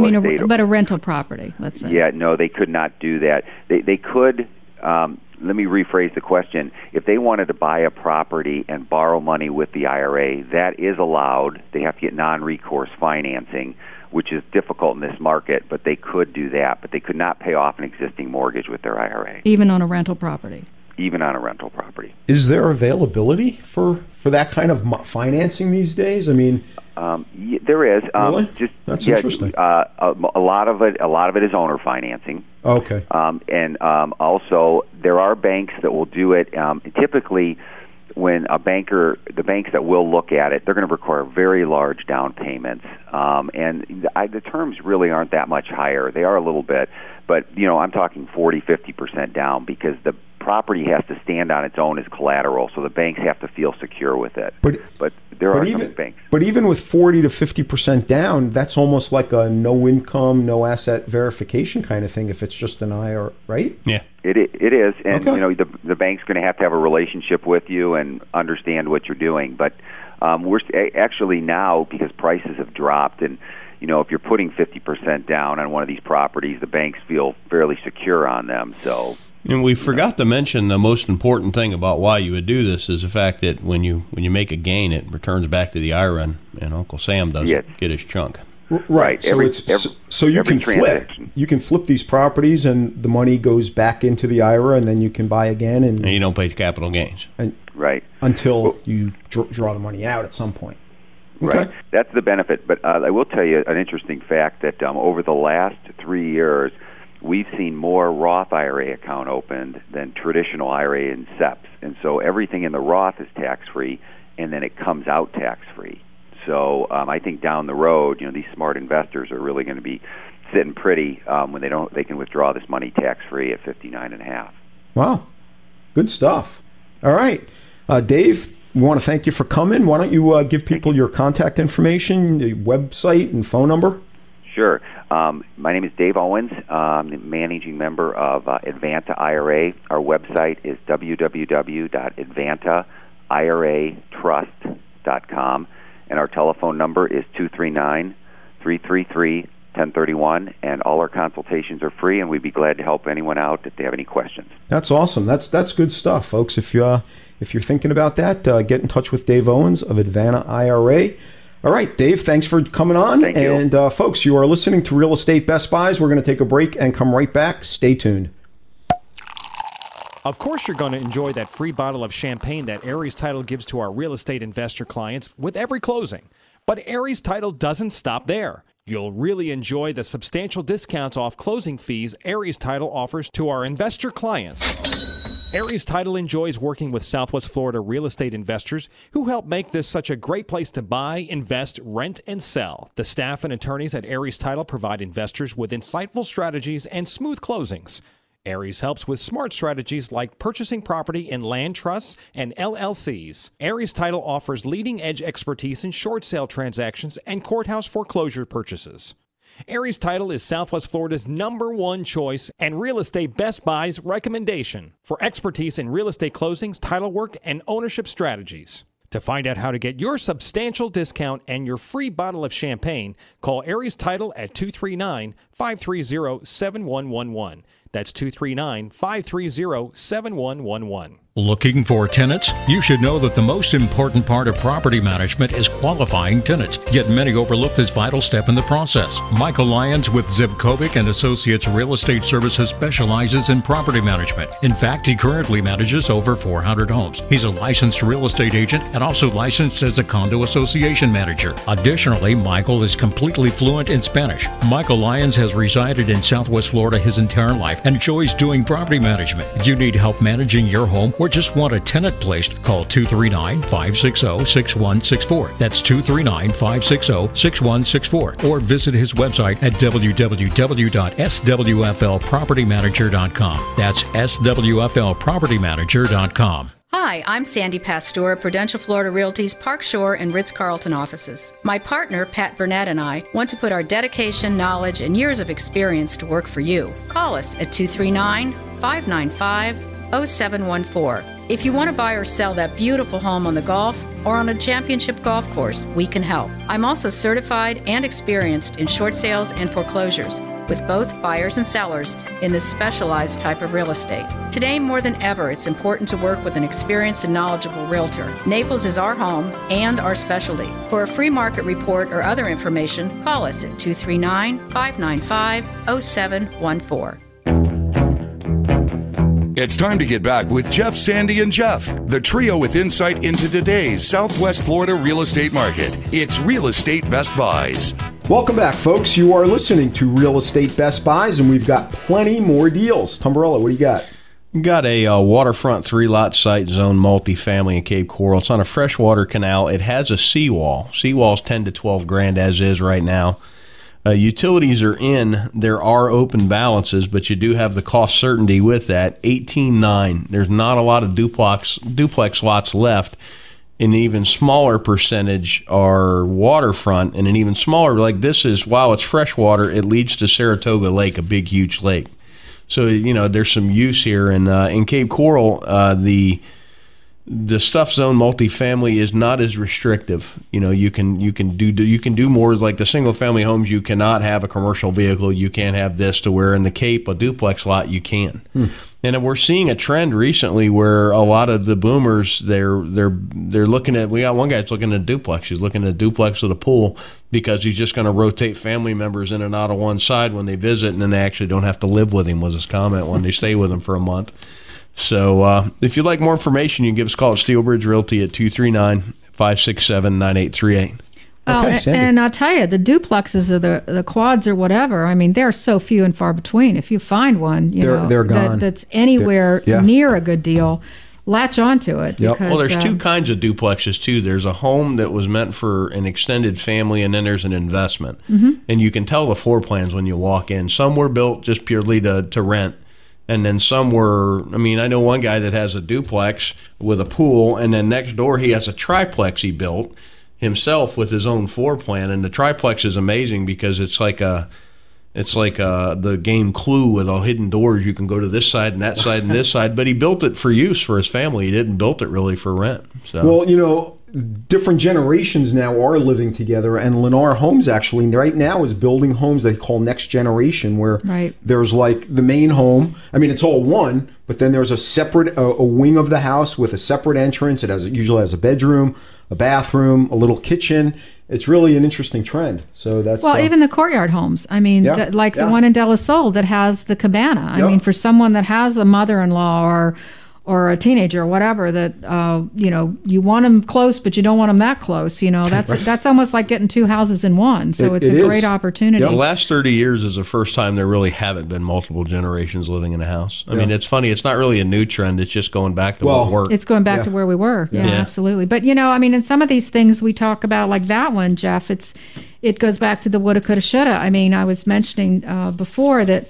estate. But a rental property, let's say. Yeah, no, they could not do that. They could. Let me rephrase the question. If they wanted to buy a property and borrow money with the IRA, that is allowed. They have to get non-recourse financing, which is difficult in this market, but they could do that. But they could not pay off an existing mortgage with their IRA. Even on a rental property? Even on a rental property. Is there availability for that kind of financing these days? I mean, there is. Really? That's interesting. A lot of it is owner financing. Okay. And also there are banks that will do it. Typically, when the banks that will look at it, they're going to require very large down payments, and the terms really aren't that much higher. They are a little bit, but I'm talking 40-50% down because the property has to stand on its own as collateral, so the banks have to feel secure with it. But there are some banks. But even with 40 to 50% down, that's almost like a no income, no asset verification kind of thing if it's just an IRA, right? Yeah. It is, and the bank's going to have a relationship with you and understand what you're doing. But we're actually now, because prices have dropped, and if you're putting 50% down on one of these properties, the banks feel fairly secure on them. So. And we forgot to mention the most important thing about why you would do this is the fact that when you make a gain, it returns back to the IRA, and Uncle Sam doesn't get his chunk. Right. So you can flip. You can flip these properties, and the money goes back into the IRA, and then you can buy again, and you don't pay capital gains. Right. Until you draw the money out at some point. Okay. Right. That's the benefit. But I will tell you an interesting fact that over the last 3 years, we've seen more Roth IRA account opened than traditional IRA and SEPs. And so everything in the Roth is tax-free, and then it comes out tax-free. So I think down the road, these smart investors are really going to be sitting pretty when they can withdraw this money tax-free at 59.5. Wow. Good stuff. All right. Dave, we want to thank you for coming. Why don't you give people your contact information, your website, and phone number? Sure. My name is Dave Owens. I'm the managing member of Advanta IRA. Our website is www.advantairatrust.com, and our telephone number is 239-333-1031, and all our consultations are free, and we'd be glad to help anyone out if they have any questions. That's awesome. That's good stuff, folks. If you're thinking about that, get in touch with Dave Owens of Advanta IRA. All right, Dave, thanks for coming on. Thank you. And folks, you are listening to Real Estate Best Buys. We're going to take a break and come right back. Stay tuned. Of course, you're going to enjoy that free bottle of champagne that Aries Title gives to our real estate investor clients with every closing. But Aries Title doesn't stop there. You'll really enjoy the substantial discounts off closing fees Aries Title offers to our investor clients. Aries Title enjoys working with Southwest Florida real estate investors who help make this such a great place to buy, invest, rent, and sell. The staff and attorneys at Aries Title provide investors with insightful strategies and smooth closings. Aries helps with smart strategies like purchasing property in land trusts and LLCs. Aries Title offers leading-edge expertise in short sale transactions and courthouse foreclosure purchases. Aries Title is Southwest Florida's #1 choice and Real Estate Best Buy's recommendation for expertise in real estate closings, title work, and ownership strategies. To find out how to get your substantial discount and your free bottle of champagne, call Aries Title at 239-530-7111. That's 239-530-7111. Looking for tenants? You should know that the most important part of property management is qualifying tenants, yet many overlook this vital step in the process. Michael Lyons with Zivkovic and Associates Real Estate Services specializes in property management. In fact, he currently manages over 400 homes. He's a licensed real estate agent and also licensed as a condo association manager. Additionally, Michael is completely fluent in Spanish. Michael Lyons has resided in Southwest Florida his entire life and enjoys doing property management. If you need help managing your home or just want a tenant placed, call 239-560-6164. That's 239-560-6164. Or visit his website at www.swflpropertymanager.com. That's swflpropertymanager.com. Hi, I'm Sandy Pastor of Prudential Florida Realty's Park Shore and Ritz-Carlton offices. My partner, Pat Burnett, and I want to put our dedication, knowledge, and years of experience to work for you. Call us at 239-595-0714. If you want to buy or sell that beautiful home on the Gulf or on a championship golf course, we can help. I'm also certified and experienced in short sales and foreclosures, with both buyers and sellers in this specialized type of real estate. Today, more than ever, it's important to work with an experienced and knowledgeable realtor. Naples is our home and our specialty. For a free market report or other information, call us at 239-595-0714. It's time to get back with Jeff, Sandy, and Jeff, the trio with insight into today's Southwest Florida real estate market. It's Real Estate Best Buys. Welcome back, folks. You are listening to Real Estate Best Buys, and we've got plenty more deals. Tumbarella, what do you got? Got a waterfront 3-lot site zone multifamily in Cape Coral. It's on a freshwater canal. It has a seawall. Seawall's 10 to 12 grand as is right now. Utilities are in. There are open balances, but you do have the cost certainty with that. 18.9. There's not a lot of duplex lots left. An even smaller percentage are waterfront, and an even smaller, like this is, while it's freshwater, it leads to Saratoga Lake, a big, huge lake. So, there's some use here. And in Cape Coral, the stuff zone multifamily is not as restrictive. You can do more, like the single family homes. You cannot have a commercial vehicle. You can't have this, to where in the Cape, a duplex lot, you can. And we're seeing a trend recently where a lot of the boomers, they're looking at, we got one guy that's looking at a duplex. He's looking at a duplex with a pool because he's just going to rotate family members in and out of one side when they visit, and then they actually don't have to live with him, was his comment, when they stay with him for a month. So if you'd like more information, you can give us a call at Steelbridge Realty at 239-567-9838. Okay, and I'll tell you, the duplexes or the quads or whatever, I mean, they're so few and far between. If you find one, they're gone. That's anywhere near a good deal, latch onto it. Yep. Well, there's two kinds of duplexes, too. There's a home that was meant for an extended family, and then there's an investment. Mm-hmm. And you can tell the floor plans when you walk in. Some were built just purely to rent. And then some were, I know one guy that has a duplex with a pool, and then next door he has a triplex he built himself with his own floor plan. And the triplex is amazing because it's like the game Clue with all hidden doors. You can go to this side and that side and this side. But he built it for use for his family. He didn't build it really for rent. So. Well, different generations now are living together, and Lennar Homes actually right now is building homes they call next generation, where there's like the main home. It's all one, but then there's a separate a wing of the house with a separate entrance. It usually has a bedroom, a bathroom, a little kitchen. It's really an interesting trend. So that's even the courtyard homes. The one in De La Soul that has the cabana. For someone that has a mother-in-law or a teenager or whatever, that you want them close, but you don't want them that close. That's almost like getting two houses in one. So it's a great opportunity. The last 30 years is the first time there really haven't been multiple generations living in a house. It's funny. It's not really a new trend. It's just going back to what worked. It's going back to where we were. Yeah, absolutely. But in some of these things we talk about, like that one, Jeff, it goes back to the woulda, coulda, shoulda. I was mentioning before that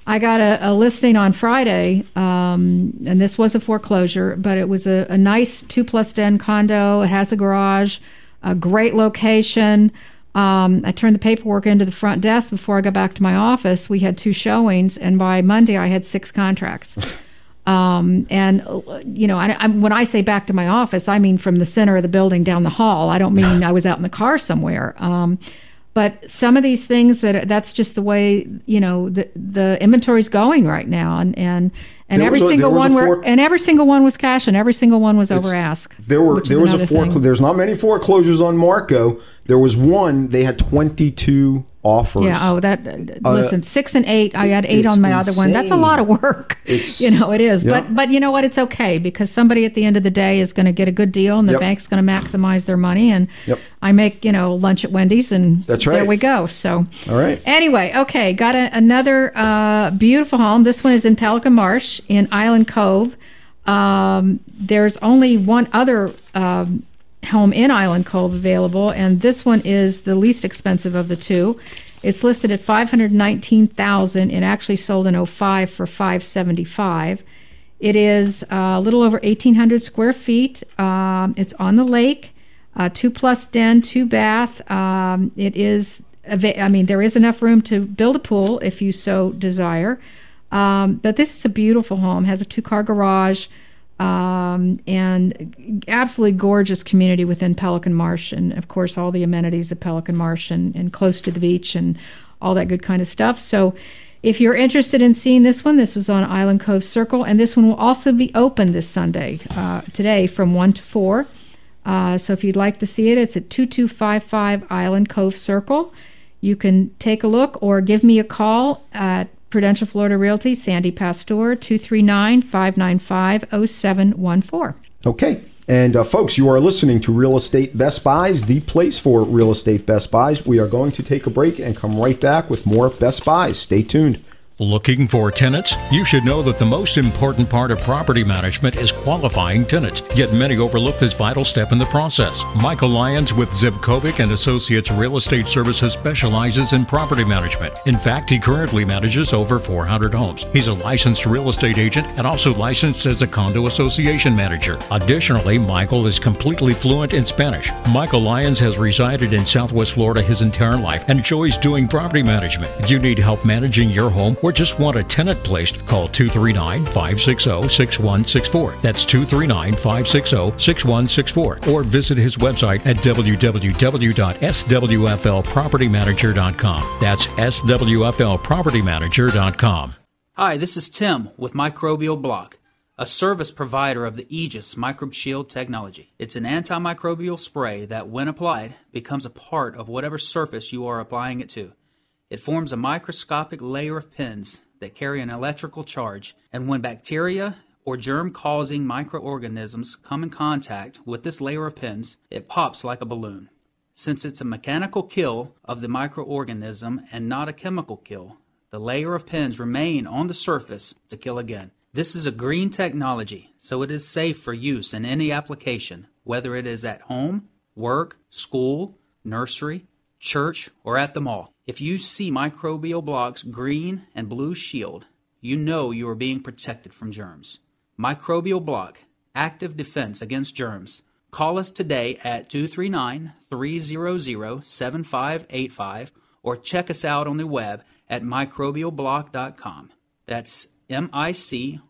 I got a listing on Friday, and this was a foreclosure, but it was a nice 2+den condo. It has a garage, a great location, I turned the paperwork into the front desk before I got back to my office. We had 2 showings, and by Monday I had 6 contracts. And when I say back to my office, I mean from the center of the building down the hall. I don't mean I was out in the car somewhere. But some of these things that's just the way, the inventory's going right now. And every single one was cash, and every single one was over ask. There's not many foreclosures on Marco. There was one, they had 22 offers. Yeah, listen, 6 and 8, I had 8 on my other one. That's a lot of work. It is. Yeah. But you know what? It's okay, because somebody at the end of the day is going to get a good deal, and the bank's going to maximize their money. And I make, lunch at Wendy's, and there we go. So, all right. Anyway, okay, got another beautiful home. This one is in Pelican Marsh in Island Cove. There's only one other home in Island Cove available, and this one is the least expensive of the 2. It's listed at $519,000. It actually sold in 2005 for $575,000. It is a little over 1,800 square feet. It's on the lake, 2+ den, 2 bath. It is, there is enough room to build a pool if you so desire. But this is a beautiful home. Has a 2-car garage. And absolutely gorgeous community within Pelican Marsh, and of course all the amenities of Pelican Marsh, and close to the beach and all that good kind of stuff. So if you're interested in seeing this one, this was on Island Cove Circle, and this one will also be open this Sunday, today from 1 to 4. So if you'd like to see it, it's at 2255 Island Cove Circle. You can take a look or give me a call at Prudential Florida Realty, Sandy Pastor, 239-595-0714. Okay. And folks, you are listening to Real Estate Best Buys, the place for real estate Best Buys. We are going to take a break and come right back with more Best Buys. Stay tuned. Looking for tenants? You should know that the most important part of property management is qualifying tenants, yet many overlook this vital step in the process. Michael Lyons with Zivkovic and Associates Real Estate Services specializes in property management. In fact, he currently manages over 400 homes. He's a licensed real estate agent and also licensed as a condo association manager. Additionally, Michael is completely fluent in Spanish. Michael Lyons has resided in Southwest Florida his entire life and enjoys doing property management. If you need help managing your home or just want a tenant placed, call 239-560-6164. That's 239-560-6164. Or visit his website at www.swflpropertymanager.com. That's swflpropertymanager.com. Hi, this is Tim with Microbial Block, a service provider of the Aegis Microbe Shield technology. It's an antimicrobial spray that, when applied, becomes a part of whatever surface you are applying it to. It forms a microscopic layer of pins that carry an electrical charge, and when bacteria or germ-causing microorganisms come in contact with this layer of pins, it pops like a balloon. Since it's a mechanical kill of the microorganism and not a chemical kill, the layer of pins remain on the surface to kill again. This is a green technology, so it is safe for use in any application, whether it is at home, work, school, nursery, church, or at the mall. If you see Microbial Block's green and blue shield, you know you are being protected from germs. Microbial Block, active defense against germs. Call us today at 239-300-7585 or check us out on the web at microbialblock.com. That's MICROBIAL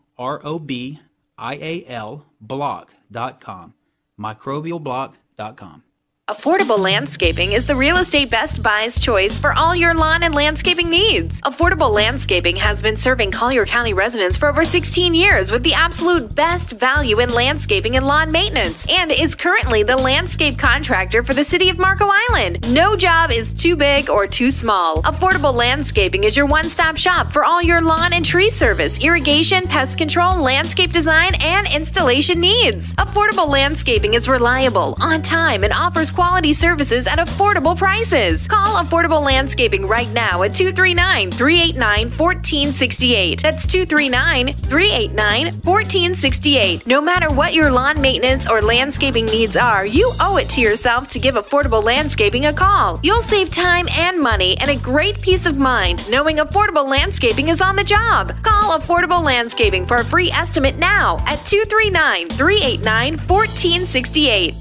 block.com. microbialblock.com. Affordable Landscaping is the real estate Best Buy's choice for all your lawn and landscaping needs. Affordable Landscaping has been serving Collier County residents for over 16 years with the absolute best value in landscaping and lawn maintenance, and is currently the landscape contractor for the city of Marco Island. No job is too big or too small. Affordable Landscaping is your one-stop shop for all your lawn and tree service, irrigation, pest control, landscape design, and installation needs. Affordable Landscaping is reliable, on time, and offers quality services at affordable prices. Call Affordable Landscaping right now at 239-389-1468. That's 239-389-1468. No matter what your lawn maintenance or landscaping needs are, you owe it to yourself to give Affordable Landscaping a call. You'll save time and money and a great peace of mind knowing Affordable Landscaping is on the job. Call Affordable Landscaping for a free estimate now at 239-389-1468.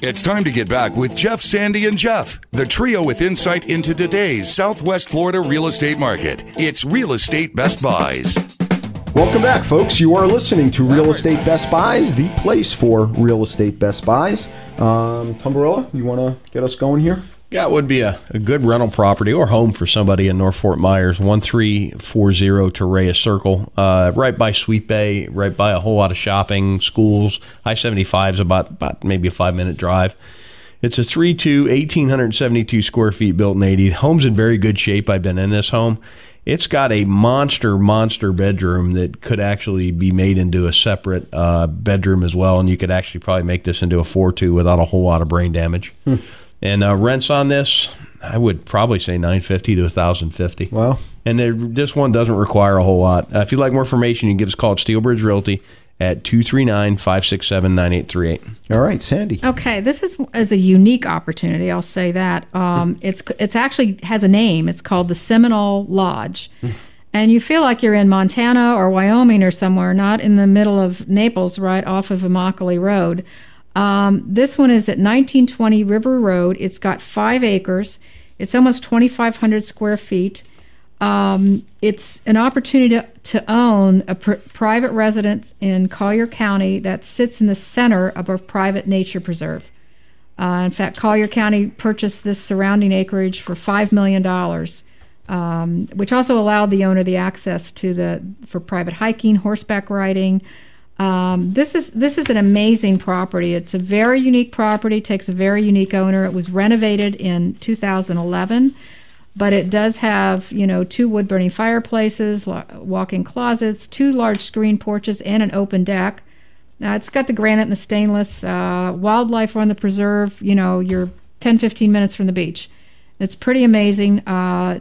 It's time to get back with Jeff, Sandy, and Jeff, the trio with insight into today's Southwest Florida real estate market. It's Real Estate Best Buys. Welcome back, folks. You are listening to Real Estate Best Buys, the place for real estate best buys. Tumbarella, you want to get us going here? Yeah, it would be a good rental property or home for somebody in North Fort Myers, 1340 Torreya Circle, right by Sweet Bay, right by a whole lot of shopping, schools. I-75 is about maybe a 5-minute drive. It's a 3-2, 1,872 square feet, built in 80. Home's in very good shape. I've been in this home. It's got a monster bedroom that could actually be made into a separate bedroom as well, and you could actually probably make this into a 4-2 without a whole lot of brain damage. And rents on this, I would probably say $950 to $1,050. Wow. And this one doesn't require a whole lot. If you'd like more information, you can give us a call at Steelbridge Realty at 239-567-9838. All right, Sandy. Okay, this is a unique opportunity. I'll say that. It's actually has a name. It's called the Seminole Lodge. And you feel like you're in Montana or Wyoming or somewhere, not in the middle of Naples, right off of Immokalee Road. This one is at 1920 River Road. It's got 5 acres. It's almost 2,500 square feet. It's an opportunity to own a private residence in Collier County that sits in the center of a private nature preserve. In fact, Collier County purchased this surrounding acreage for $5 million, which also allowed the owner the access for private hiking, horseback riding. This is an amazing property. It's a very unique property, takes a very unique owner. It was renovated in 2011, but it does have, 2 wood-burning fireplaces, walk-in closets, 2 large screen porches, and an open deck. It's got the granite and the stainless, wildlife on the preserve, you're 10-15 minutes from the beach. It's pretty amazing.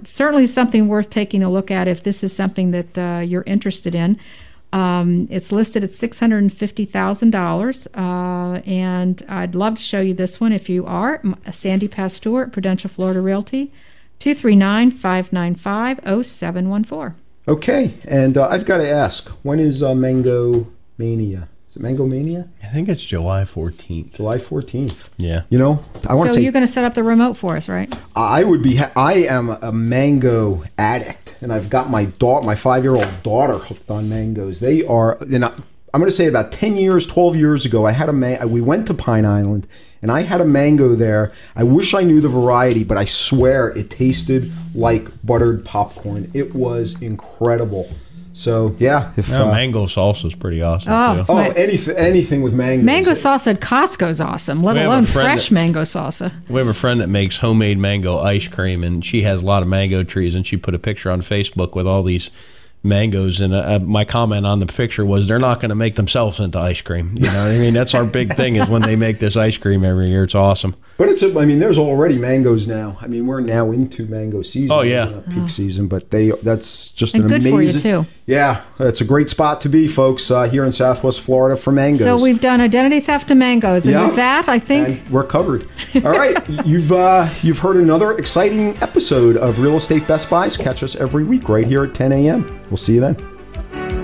Certainly something worth taking a look at if this is something that you're interested in. It's listed at $650,000, and I'd love to show you this one if you are. Sandy Pasteur at Prudential Florida Realty, 239-595-0714. Okay, and I've got to ask, when is Mango Mania? Is it Mango Mania? I think it's July 14th. July 14th. Yeah. I want to say, you're going to set up the remote for us, right? I would be. I am a mango addict, and I've got my 5-year-old daughter hooked on mangoes. They are. And I'm going to say about 10 years, 12 years ago, I had we went to Pine Island, and I had a mango there. I wish I knew the variety, but I swear it tasted like buttered popcorn. It was incredible. So yeah, mango salsa is pretty awesome. Anything with mango. Mango salsa at Costco's awesome, let alone fresh mango salsa. We have a friend that makes homemade mango ice cream, and she has a lot of mango trees, and she put a picture on Facebook with all these mangoes, and my comment on the picture was, they're not going to make themselves into ice cream. You know what I mean? That's our big thing, is when they make this ice cream every year. It's awesome. But there's already mangoes now. I mean, we're now into mango season. Oh yeah, peak season. But that's just and an good amazing. For you too. Yeah, it's a great spot to be, folks, here in Southwest Florida for mangoes. So we've done identity theft to mangoes, and with that, I think and we're covered. All right, you've heard another exciting episode of Real Estate Best Buys. Catch us every week right here at 10 a.m. We'll see you then.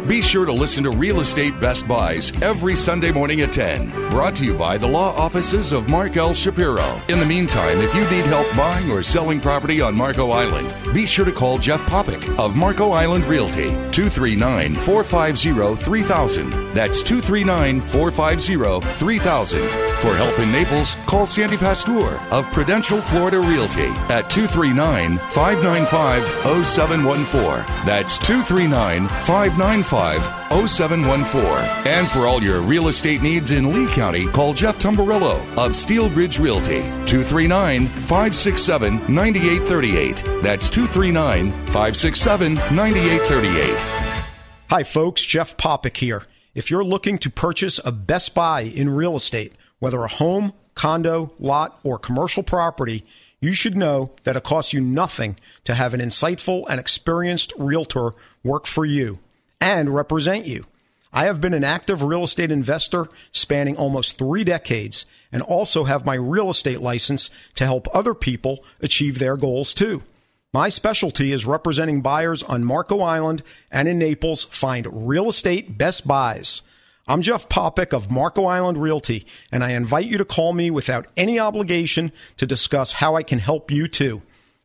Be sure to listen to Real Estate Best Buys every Sunday morning at 10. Brought to you by the law offices of Mark L. Shapiro. In the meantime, if you need help buying or selling property on Marco Island, be sure to call Jeff Popick of Marco Island Realty, 239-450-3000. That's 239-450-3000. For help in Naples, call Sandy Pasteur of Prudential Florida Realty at 239-595-0714. That's 239-595-0714. And for all your real estate needs in Lee County, call Jeff Tumbarello of Steelbridge Realty, 239-567-9838. That's 239-567-9838. Hi, folks. Jeff Popick here. If you're looking to purchase a Best Buy in real estate, whether a home, condo, lot, or commercial property, you should know that it costs you nothing to have an insightful and experienced realtor work for you and represent you. I have been an active real estate investor spanning almost 3 decades and also have my real estate license to help other people achieve their goals too. My specialty is representing buyers on Marco Island and in Naples. Find Real Estate Best Buys. I'm Jeff Popick of Marco Island Realty, and I invite you to call me without any obligation to discuss how I can help you too.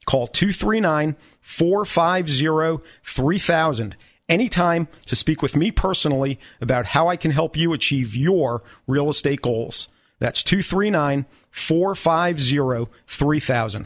Call 239-450-3000 anytime to speak with me personally about how I can help you achieve your real estate goals. That's 239-450-3000.